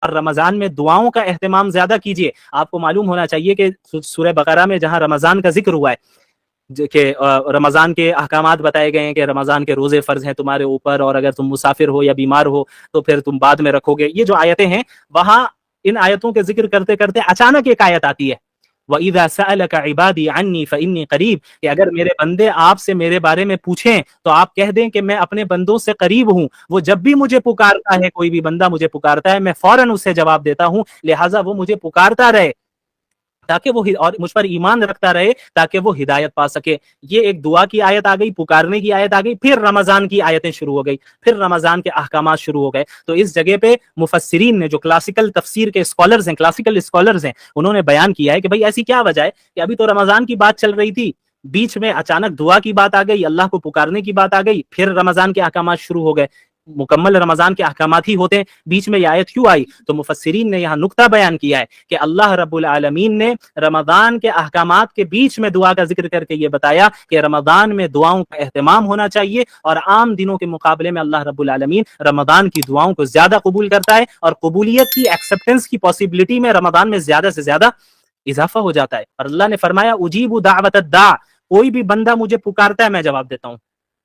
اور رمضان میں دعاؤں کا اہتمام زیادہ کیجیے۔ آپ کو معلوم ہونا چاہیے کہ سورہ بقرہ میں جہاں رمضان کا ذکر ہوا ہے کہ رمضان کے احکامات بتائے گئے ہیں کہ رمضان کے روزے فرض ہیں تمہارے اوپر، اور اگر تم مسافر ہو یا بیمار ہو تو پھر تم بعد میں رکھو گے، یہ جو آیتیں ہیں وہاں ان آیتوں کے ذکر کرتے کرتے اچانک ایک آیت آتی ہے، وَإِذَا سَأَلَكَ عِبَادِي عَنِّي فَإِنِّي قَرِيبٌ، کہ اگر میرے بندے آپ سے میرے بارے میں پوچھیں تو آپ کہہ دیں کہ میں اپنے بندوں سے قریب ہوں، وہ جب بھی مجھے پکارتا ہے، کوئی بھی بندہ مجھے پکارتا ہے، میں فوراً اسے جواب دیتا ہوں، لہٰذا وہ مجھے پکارتا رہے تاکہ وہ اور مجھ پر ایمان رکھتا رہے تاکہ وہ ہدایت پا سکے۔ یہ ایک دعا کی آیت آ گئی، پکارنے کی آیت آ گئی، پھر رمضان کی آیتیں شروع ہو گئی، پھر رمضان کے احکامات شروع ہو گئے۔ تو اس جگہ پہ مفسرین نے، جو کلاسیکل تفسیر کے اسکالرز ہیں، کلاسیکل اسکالرز ہیں، انہوں نے بیان کیا ہے کہ بھائی ایسی کیا وجہ ہے کہ ابھی تو رمضان کی بات چل رہی تھی، بیچ میں اچانک دعا کی بات آ گئی، اللہ کو پکارنے کی بات آ گئی، پھر رمضان کے احکامات شروع ہو گئے، مکمل رمضان کے احکامات ہی ہوتے ہیں، بیچ میں یہ آیت کیوں آئی؟ تو مفسرین نے یہاں نقطہ بیان کیا ہے کہ اللہ رب العالمین نے رمضان کے احکامات کے بیچ میں دعا کا ذکر کر کے یہ بتایا کہ رمضان میں دعاؤں کا اہتمام ہونا چاہیے، اور عام دنوں کے مقابلے میں اللہ رب العالمین رمضان کی دعاؤں کو زیادہ قبول کرتا ہے، اور قبولیت کی، ایکسیپٹنس کی پاسبلٹی میں رمضان میں زیادہ سے زیادہ اضافہ ہو جاتا ہے۔ اور اللہ نے فرمایا اجیب دعوت الداع، کوئی بھی بندہ مجھے پکارتا ہے میں جواب دیتا ہوں۔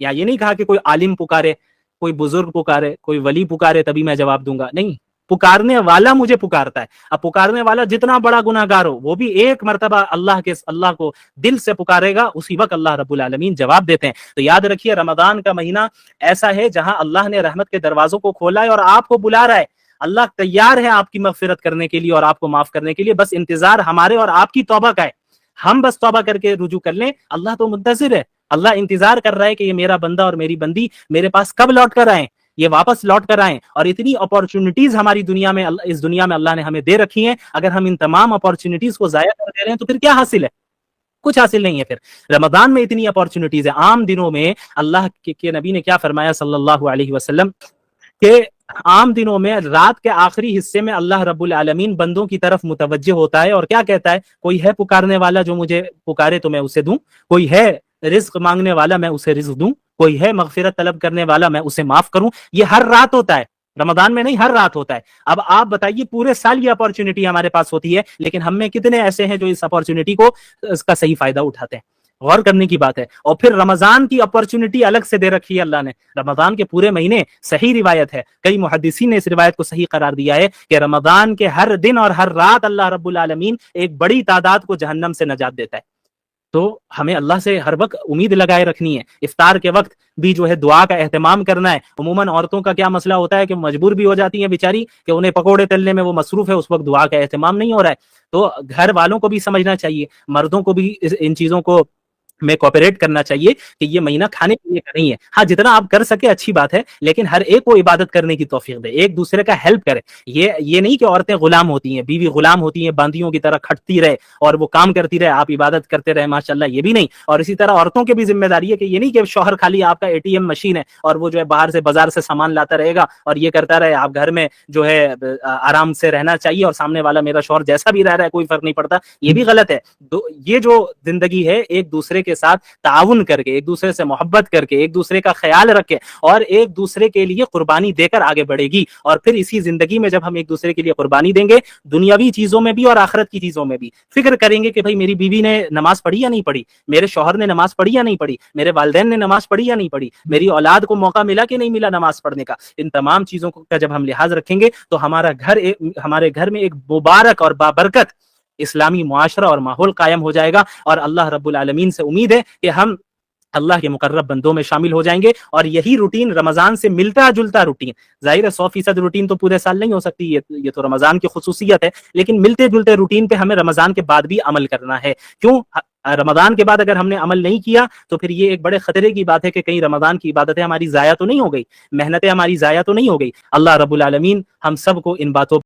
یا یہ نہیں کہا کہ کوئی عالم پکارے، کوئی بزرگ پکارے، کوئی ولی پکارے تبھی میں جواب دوں گا، نہیں، پکارنے والا مجھے پکارتا ہے۔ اب پکارنے والا جتنا بڑا گناہگار ہو، وہ بھی ایک مرتبہ اللہ کو دل سے پکارے گا، اسی وقت اللہ رب العالمین جواب دیتے ہیں۔ تو یاد رکھیے رمضان کا مہینہ ایسا ہے جہاں اللہ نے رحمت کے دروازوں کو کھولا ہے اور آپ کو بلا رہا ہے، اللہ تیار ہے آپ کی مغفرت کرنے کے لیے اور آپ کو معاف کرنے کے لیے، بس انتظار ہمارے اور آپ کی توبہ کا ہے۔ ہم بس توبہ کر کے رجوع کر لیں، اللہ تو منتظر ہے، اللہ انتظار کر رہا ہے کہ یہ میرا بندہ اور میری بندی میرے پاس کب لوٹ کر آئیں، یہ واپس لوٹ کر آئیں۔ اور اتنی اپارچونٹیز ہماری دنیا میں، اس دنیا میں اللہ نے ہمیں دے رکھی ہیں، اگر ہم ان تمام اپارچونٹیز کو ضائع کر دے رہے ہیں تو پھر کیا حاصل ہے؟ کچھ حاصل نہیں ہے۔ پھر رمضان میں اتنی اپارچونٹیز ہیں، عام دنوں میں اللہ کے نبی نے کیا فرمایا صلی اللہ علیہ وسلم کہ عام دنوں میں رات کے آخری حصے میں اللہ رب العالمین بندوں کی طرف متوجہ ہوتا ہے اور کیا کہتا ہے؟ کوئی ہے پکارنے والا جو مجھے پکارے تو میں اسے دوں، کوئی ہے رزق مانگنے والا میں اسے رزق دوں، کوئی ہے مغفرت طلب کرنے والا میں اسے معاف کروں۔ یہ ہر رات ہوتا ہے، رمضان میں نہیں، ہر رات ہوتا ہے۔ اب آپ بتائیے پورے سال یہ اپارچونٹی ہمارے پاس ہوتی ہے، لیکن ہم میں کتنے ایسے ہیں جو اس اپارچونٹی کو، اس کا صحیح فائدہ اٹھاتے ہیں؟ غور کرنے کی بات ہے۔ اور پھر رمضان کی اپارچونٹی الگ سے دے رکھی ہے اللہ نے، رمضان کے پورے مہینے، صحیح روایت ہے، کئی محدثین نے اس روایت کو صحیح قرار دیا ہے کہ رمضان کے ہر دن اور ہر رات اللہ رب العالمین ایک بڑی تعداد کو جہنم سے نجات دیتا ہے۔ تو ہمیں اللہ سے ہر وقت امید لگائے رکھنی ہے۔ افطار کے وقت بھی جو ہے دعا کا اہتمام کرنا ہے۔ عموماً عورتوں کا کیا مسئلہ ہوتا ہے کہ مجبور بھی ہو جاتی ہیں بیچاری کہ انہیں پکوڑے تلنے میں وہ مصروف ہے، اس وقت دعا کا اہتمام نہیں ہو رہا ہے۔ تو گھر والوں کو بھی سمجھنا چاہیے، مردوں کو بھی ان چیزوں کو میں کوپریٹ کرنا چاہیے کہ یہ مہینہ کھانے کے لیے نہیں ہے۔ ہاں جتنا آپ کر سکے اچھی بات ہے، لیکن ہر ایک کو عبادت کرنے کی توفیق دے، ایک دوسرے کا ہیلپ کرے۔ یہ نہیں کہ عورتیں غلام ہوتی ہیں، بیوی غلام ہوتی ہیں، باندیوں کی طرح کھٹتی رہے اور وہ کام کرتی رہے، آپ عبادت کرتے رہے، ماشاءاللہ، یہ بھی نہیں۔ اور اسی طرح عورتوں کی بھی ذمہ داری ہے کہ یہ نہیں کہ شوہر خالی آپ کا ATM مشین ہے اور وہ جو ہے باہر سے بازار سے سامان لاتا رہے گا اور یہ کرتا رہے، آپ گھر میں جو ہے آرام سے رہنا چاہیے اور سامنے والا میرا شوہر جیسا بھی رہ رہا ہے کوئی فرق نہیں پڑتا، یہ بھی غلط ہے۔ یہ جو زندگی ہے ایک دوسرے کے ساتھ تعاون کر کے، ایک دوسرے سے محبت کر کے، ایک دوسرے کا خیال رکھ کے اور ایک دوسرے کے لیے قربانی دے کر آگے بڑھے گی۔ اور پھر اسی زندگی میں جب ہم ایک دوسرے کے لیے قربانی دیں گے، دنیاوی چیزوں میں بھی اور آخرت کی چیزوں میں بھی، فکر کریں گے کہ بھئی میری بیوی نے نماز پڑھی یا نہیں پڑھی، میرے شوہر نے نماز پڑھی یا نہیں پڑھی، میرے والدین نے نماز پڑھی یا نہیں پڑھی، میری اولاد کو موقع ملا کہ نہیں ملا نماز پڑھنے کا۔ ان تمام چیزوں کا جب ہم لحاظ رکھیں گے تو ہمارے گھر میں ایک مبارک اور بابرکت اسلامی معاشرہ اور ماحول قائم ہو جائے گا، اور اللہ رب العالمین سے امید ہے کہ ہم اللہ کے مقرب بندوں میں شامل ہو جائیں گے۔ اور یہی روٹین رمضان سے ملتا جلتا روٹین، ظاہر ہے 100% روٹین تو پورے سال نہیں ہو سکتی، یہ تو رمضان کی خصوصیت ہے، لیکن ملتے جلتے روٹین پہ ہمیں رمضان کے بعد بھی عمل کرنا ہے۔ کیوں؟ رمضان کے بعد اگر ہم نے عمل نہیں کیا تو پھر یہ ایک بڑے خطرے کی بات ہے کہ کہیں رمضان کی عبادتیں ہماری ضائع تو نہیں ہو گئی، محنتیں ہماری ضائع تو نہیں ہو گئی۔ اللہ رب العالمین ہم سب کو ان باتوں